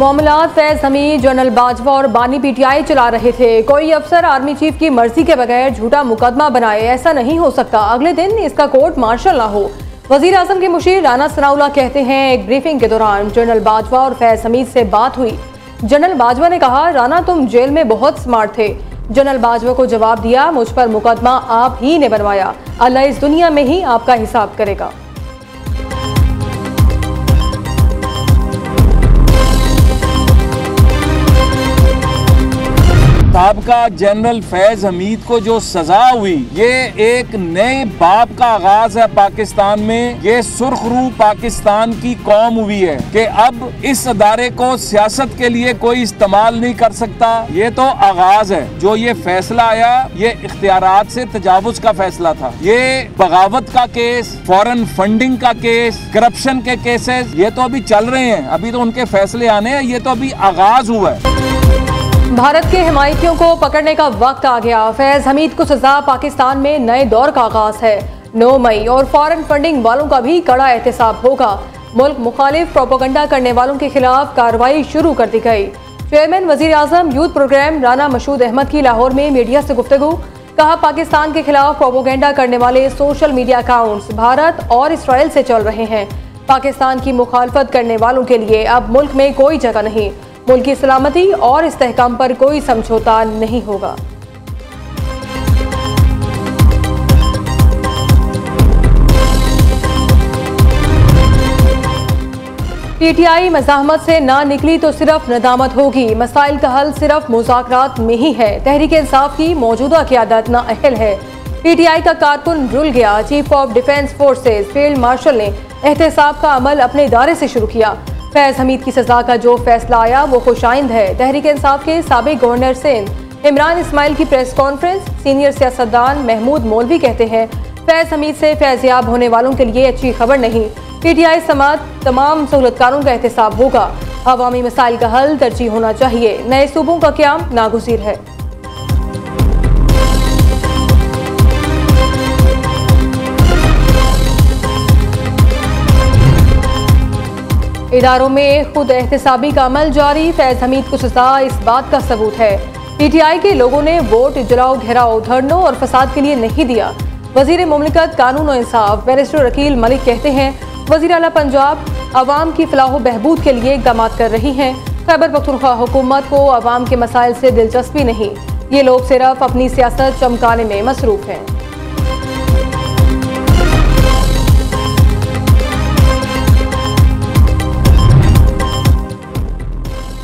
मामलात फैज हमीद, जनरल बाजवा और बानी पीटीआई चला रहे थे। कोई अफसर आर्मी चीफ की मर्जी के बगैर झूठा मुकदमा बनाए, ऐसा नहीं हो सकता। अगले दिन इसका कोर्ट मार्शल ना हो। वजीर आजम के मुशीर राना सनाउल्लाह कहते हैं, एक ब्रीफिंग के दौरान जनरल बाजवा और फैज हमीद से बात हुई। जनरल बाजवा ने कहा, राना तुम जेल में बहुत स्मार्ट थे। जनरल बाजवा को जवाब दिया, मुझ पर मुकदमा आप ही ने बनवाया, अल्लाह इस दुनिया में ही आपका हिसाब करेगा। साबका जनरल फैज हमीद को जो सजा हुई, ये एक नए बाब का आगाज है पाकिस्तान में। ये सुर्खरू पाकिस्तान की कौम हुई है कि अब इस अदारे को सियासत के लिए कोई इस्तेमाल नहीं कर सकता। ये तो आगाज है। जो ये फैसला आया, ये इख्तियारात से तजावुज का फैसला था। ये बगावत का केस, फॉरेन फंडिंग का केस, करप्शन के केसेस, ये तो अभी चल रहे हैं। अभी तो उनके फैसले आने हैं। ये तो अभी आगाज हुआ है। भारत के हिमायतियों को पकड़ने का वक्त आ गया। फैज हमीद को सजा, पाकिस्तान में नए दौर का आगाज है। 9 मई और फॉरेन फंडिंग वालों का भी कड़ा एहतसाब होगा। मुल्क मुखालिफ प्रोपेगेंडा करने वालों के खिलाफ कार्रवाई शुरू कर दी गई। चेयरमैन वजीर आजम यूथ प्रोग्राम राना मशहूद अहमद की लाहौर में मीडिया से गुफ्तगू। कहा, पाकिस्तान के खिलाफ प्रोपेगेंडा करने वाले सोशल मीडिया अकाउंट्स भारत और इसराइल से चल रहे हैं। पाकिस्तान की मुखालफत करने वालों के लिए अब मुल्क में कोई जगह नहीं। मुल्क की सलामती और इस्तेहकाम पर कोई समझौता नहीं होगा। पीटीआई मज़ाहमत से ना निकली तो सिर्फ नदामत होगी। मसाइल का हल सिर्फ मुज़ाकरात में ही है। तहरीक इंसाफ की मौजूदा क़यादत नाअहल है। पीटीआई का कारकुन रुल गया। Chief of defence forces field marshal ने एहतसाब का अमल अपने इदारे से शुरू किया। फैज हमीद की सजा का जो फैसला आया वो खुशाइंद है। तहरीक इंसाफ के साबिक गवर्नर सिंध इमरान इस्माइल की प्रेस कॉन्फ्रेंस। सीनियर सियासतदान महमूद मौलवी कहते हैं, फैज हमीद से फैज़याब होने वालों के लिए अच्छी खबर नहीं। पीटीआई समात तमाम सहूलतकारों का एहतसाब होगा। अवामी मसाइल का हल तरजीह होना चाहिए। नए सूबों का क़याम नागुज़ीर है। इदारों में खुद एहतसाबी का अमल जारी। फैज हमीद को सजा इस बात का सबूत है। पीटीआई के लोगों ने वोट जलाओ, घेराव, धरनों और फसाद के लिए नहीं दिया। वजीर मुमलिकत कानून और इंसाफ बैरिस्टर अकील मलिक कहते हैं, वजीर आला पंजाब अवाम की फलाह बहबूद के लिए इक़दाम कर रही हैं। खैबर पख्तूनख्वा हुकूमत को अवाम के मसाइल से दिलचस्पी नहीं। ये लोग सिर्फ अपनी सियासत चमकाने में मसरूफ हैं।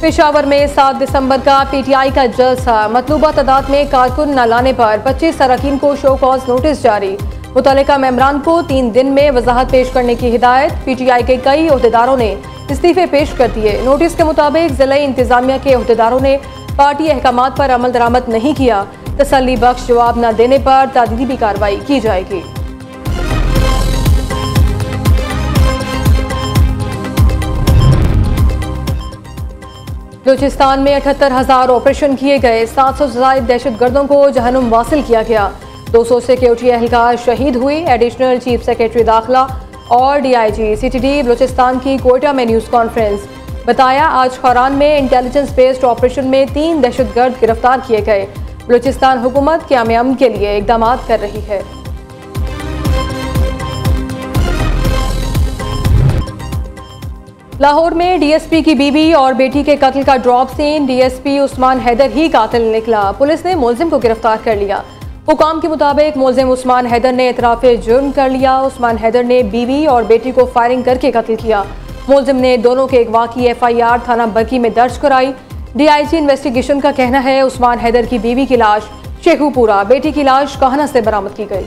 पेशावर में 7 दिसंबर का पीटीआई का जलसा। मतलूबा तादाद में कारकुन न लाने पर 25 अरकान को शो कॉज नोटिस जारी। मुतल्लिका मेंबरान को 3 दिन में वजाहत पेश करने की हिदायत। पीटीआई के कई ओहदेदारों ने इस्तीफे पेश कर दिए। नोटिस के मुताबिक जिला इंतजामिया के ओहदेदारों ने पार्टी अहकामात पर अमल दरामद नहीं किया। तसल्ली बख्श जवाब न देने पर तादीबी कार्रवाई की जाएगी। बलूचिस्तान में 78,000 ऑपरेशन किए गए। 700 से ज़ायद दहशतगर्दों को जहन्नुम वासिल किया गया। 200 सिक्योरिटी एहलकार शहीद हुई। एडिशनल चीफ सेक्रेटरी दाखिला और डीआईजी सीटीडी बलूचिस्तान की कोयटा में न्यूज़ कॉन्फ्रेंस। बताया, आज खौरान में इंटेलिजेंस बेस्ड ऑपरेशन में 3 दहशतगर्द गिरफ्तार किए गए। बलूचिस्तान हुकूमत क़याम अमन के लिए इक़दाम कर रही है। लाहौर में डीएसपी की बीवी और बेटी के कत्ल का drop scene. DSP Usman Haider ही कातिल निकला। पुलिस ने मुलजिम को गिरफ्तार कर लिया। हुकाम के मुताबिक मुलजिम उस्मान हैदर ने इतराफ़े जुर्म कर लिया। उस्मान हैदर ने बीवी और बेटी को फायरिंग करके कत्ल किया। मुलजिम ने दोनों के अगवा की FIR थाना बरकी में दर्ज कराई। डीआईजी इन्वेस्टिगेशन का कहना है, उस्मान हैदर की बीवी की लाश शेखुपुरा, बेटी की लाश काहना से बरामद की गई।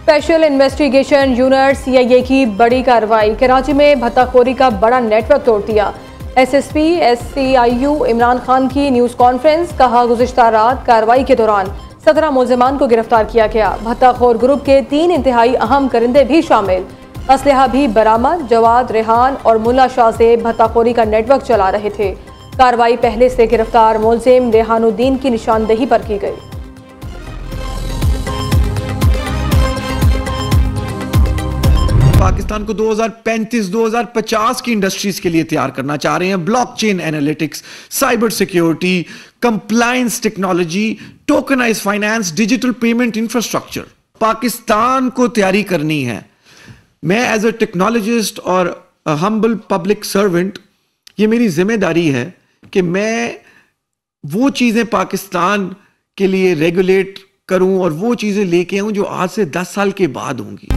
स्पेशल इन्वेस्टिगेशन यूनिट CIA की बड़ी कार्रवाई। कराची में भत्ताखोरी का बड़ा नेटवर्क तोड़ दिया। SSP SCIU इमरान खान की न्यूज़ कॉन्फ्रेंस। कहा, गुज़िश्ता रात कार्रवाई के दौरान 17 मुलजिमान को गिरफ्तार किया गया। भत्ताखोर ग्रुप के 3 इंतहाई अहम करिंदे भी शामिल। असलहा भी बरामद। जवाद, रेहान और मुल्ला शाह से भत्ताखोरी का नेटवर्क चला रहे थे। कार्रवाई पहले से गिरफ्तार मुलजिम रेहानुद्दीन की निशानदेही पर की गई। पाकिस्तान को 2035-2050 की इंडस्ट्रीज के लिए तैयार करना चाह रहे हैं। Blockchain analytics, cyber security, compliance technology, tokenise finance, digital payment infrastructure. Pakistan को तैयारी करनी है। मैं एज अ टेक्नोलॉजिस्ट और हम्बल पब्लिक सर्वेंट, ये मेरी जिम्मेदारी है कि मैं वो चीज़ें पाकिस्तान के लिए रेगुलेट करूं और वो चीज़ें लेके आऊं जो आज से 10 साल के बाद होंगी।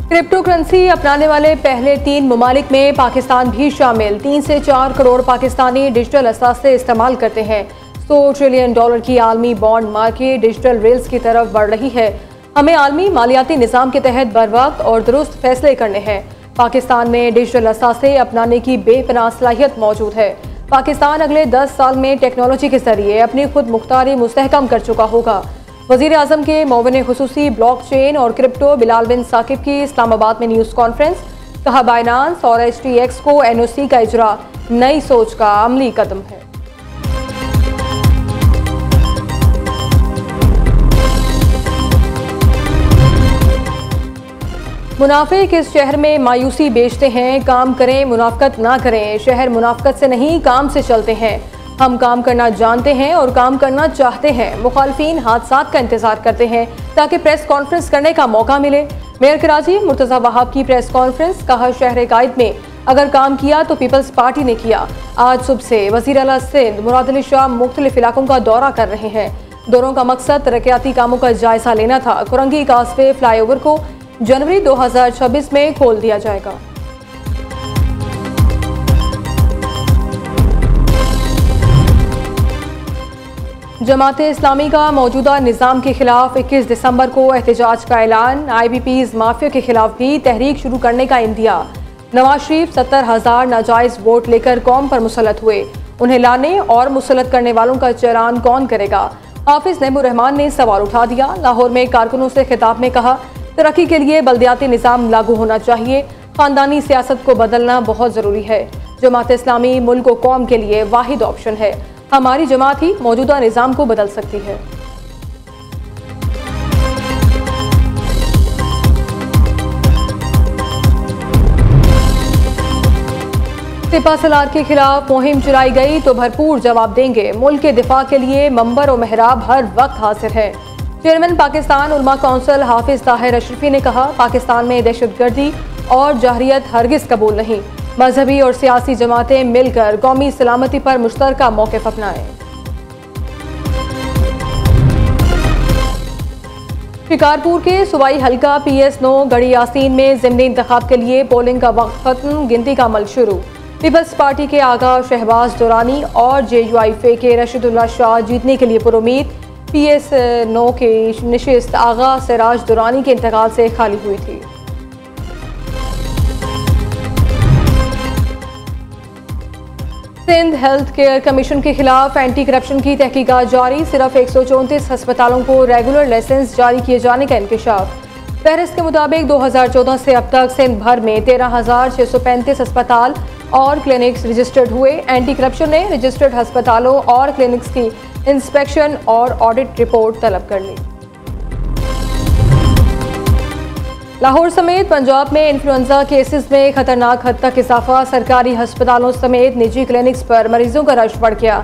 क्रिप्टो करेंसी अपनाने वाले पहले 3 ममालिक में पाकिस्तान भी शामिल। 3 से 4 करोड़ पाकिस्तानी डिजिटल असासे इस्तेमाल करते हैं। $100 ट्रिलियन की आलमी बॉन्ड मार्केट डिजिटल रेल्स की तरफ बढ़ रही है। हमें आलमी मालियाती निज़ाम के तहत बरवक्त और दुरुस्त फैसले करने हैं। पाकिस्तान में डिजिटल असासे अपनाने की बेपनाह सलाहियत मौजूद है। पाकिस्तान अगले 10 साल में टेक्नोलॉजी के जरिए अपनी खुद मुख्तारी मुस्तहकम कर चुका होगा। वज़ीर आज़म के मुआविन खुसूसी ब्लॉकचेन और क्रिप्टो बिलाल बिन साकिब की इस्लामाबाद में न्यूज़ कॉन्फ्रेंस। कहा, बाइनांस और HTX को NOC का इजरा नई सोच का अमली कदम है। मुनाफे किस शहर में मायूसी बेचते हैं। काम करें, मुनाफकत ना करें। शहर मुनाफकत से नहीं, काम से चलते हैं। हम काम करना जानते हैं और काम करना चाहते हैं। मुखालफीन हादसात का इंतजार करते हैं ताकि प्रेस कॉन्फ्रेंस करने का मौका मिले। मेयर कराची मुर्तज़ा वहाब की प्रेस कॉन्फ्रेंस। कहा, शहर कायद में अगर काम किया तो पीपल्स पार्टी ने किया। आज सुबह से वज़ीर आला सिंध मुराद अली शाह मुख्तलिफ इलाकों का दौरा कर रहे हैं। दौरों का मकसद तरक्याती कामों का जायजा लेना था। कुरंगी कासवे फ्लाईओवर को जनवरी 2026 में खोल दिया जाएगा। जमाते इस्लामी का मौजूदा निज़ाम के खिलाफ 21 दिसंबर को एहतजाज का ऐलान। IBP's माफिया के खिलाफ भी तहरीक शुरू करने का इंदिया। नवाज शरीफ 70,000 नाजायज वोट लेकर कौम पर मुसल्लत हुए। उन्हें लाने और मुसल्लत करने वालों का चलान कौन करेगा। हाफिज नईमुर रहमान ने सवाल उठा दिया। लाहौर में कारकुनों से खिताब में कहा, तरक्की के लिए बल्दियाती निज़ाम लागू होना चाहिए। खानदानी सियासत को बदलना बहुत ज़रूरी है। जमात इस्लामी मुल्क और कौम के लिए वाहिद ऑप्शन है। हमारी जमात ही मौजूदा निज़ाम को बदल सकती है। सिपा सलार के खिलाफ मुहिम चलाई गई तो भरपूर जवाब देंगे। मुल्क के दिफा के लिए मंबर और मेहराब हर वक्त हाजिर है। चेयरमैन पाकिस्तान उलमा काउंसिल हाफिज ताहिर अशरफी ने कहा, पाकिस्तान में दहशतगर्दी और जहरियत हरगिज कबूल नहीं। मजहबी और सियासी जमातें मिलकर कौमी सलामती पर मुश्तरका मौक़िफ़ अपनाएं। शिकारपुर के सूबाई हल्का PS9 गढ़ी यासीन में ज़िमनी इंतखाब के लिए पोलिंग का वक्त खत्म। गिनती का अमल शुरू। पीपल्स पार्टी के आगा शहबाज दुरानी और JUIF के रशीदुल्लाह शाह जीतने के लिए पुरुमीद। PS9 की नशिस्त आगा सिराज दुरानी के इंतकाल से खाली हुई थी। सिंध हेल्थ केयर कमीशन के खिलाफ एंटी करप्शन की तहकीकात जारी। सिर्फ 134 अस्पतालों को रेगुलर लाइसेंस जारी किए जाने का इंकशाफ। फहरिस्त के मुताबिक 2014 से अब तक सिंध भर में 13,635 अस्पताल और क्लिनिक्स रजिस्टर्ड हुए। एंटी करप्शन ने रजिस्टर्ड अस्पतालों और क्लिनिक्स की इंस्पेक्शन और ऑडिट रिपोर्ट तलब कर ली। लाहौर समेत पंजाब में इन्फ्लुएंजा केसेस में खतरनाक हद तक इजाफा। सरकारी अस्पतालों समेत निजी क्लिनिक्स पर मरीजों का रश बढ़ गया।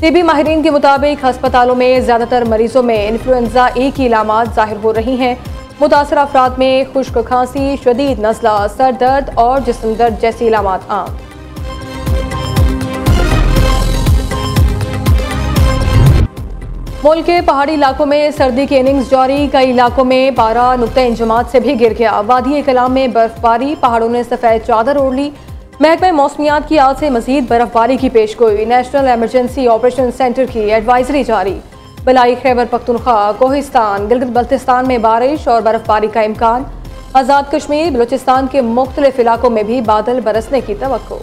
तिबी माहिरीन के मुताबिक अस्पतालों में ज्यादातर मरीजों में इन्फ्लुएंजा A की इलामात जाहिर हो रही हैं। मुतासर अफराद में खुश्क खांसी, शदीद नज़ला, सर दर्द और जिस्म दर्द जैसी इलामात आम। मुल्क के पहाड़ी इलाकों में सर्दी की इनिंग्स जारी। कई इलाकों में पारा नुक्ता इंजमात से भी गिर गया। वादी कलाम में बर्फबारी, पहाड़ों ने सफ़ेद चादर ओढ़ ली। महकमा मौसमियात की आज से मजीद बर्फबारी की पेशगोई। नेशनल एमरजेंसी ऑपरेशन सेंटर की एडवाइजरी जारी। बलाई खैबर पख्तूनख्वा, कोहिस्तान, गिलगित बल्तिस्तान में बारिश और बर्फबारी का इम्कान। आज़ाद कश्मीर, बलूचिस्तान के मुख्तलिफ इलाकों में भी बादल बरसने की तवक्को।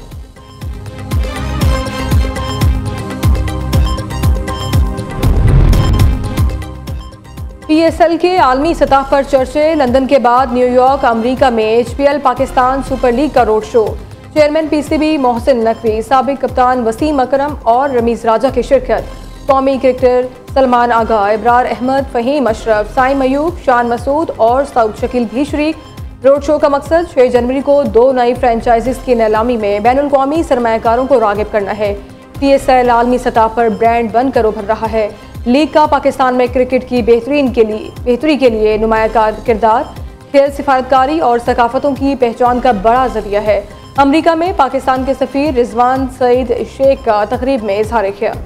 PSL के आलमी सतह पर चर्चे। लंदन के बाद न्यूयॉर्क, अमरीका में HPL पाकिस्तान सुपर लीग का road show. Chairman PCB Mohsin Naqvi, साबिक कप्तान वसीम अकरम और रमीज राजा की शिरकत। कौमी क्रिकेटर सलमान आगा, इब्रार अहमद, फहीम अशरफ, साइम अयूब, शान मसूद और सऊद शकील भी शरीक। रोड शो का मकसद 6 जनवरी को 2 नई फ्रेंचाइजीज की नीलामी में बैनुल कौमी सरमायाकारों को रागिब करना है। TSL आलमी सतह पर ब्रांड बनकर उभर रहा है। लीग का पाकिस्तान में क्रिकेट की बेहतरी के लिए नुमाया किरदार, खेल सिफारतकारी और सकाफतों की पहचान का बड़ा जरिया है। अमरीका में पाकिस्तान के सफीर रिजवान सईद शेख का तकरीब में इजहार ख्याल।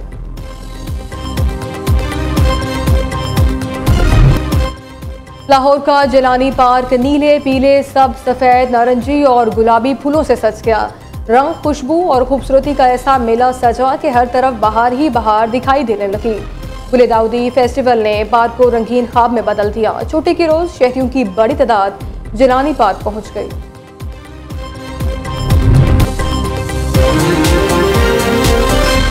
लाहौर का जिलानी पार्क नीले, पीले, सब, सफ़ेद, नारंगी और गुलाबी फूलों से सज गया। रंग, खुशबू और खूबसूरती का ऐसा मेला सजा कि हर तरफ बहार ही बहार दिखाई देने लगी। गुले दाऊदी फेस्टिवल ने पार्क को रंगीन ख्वाब में बदल दिया। छुट्टी के रोज शहरियों की बड़ी तादाद जिलानी पार्क पहुंच गई।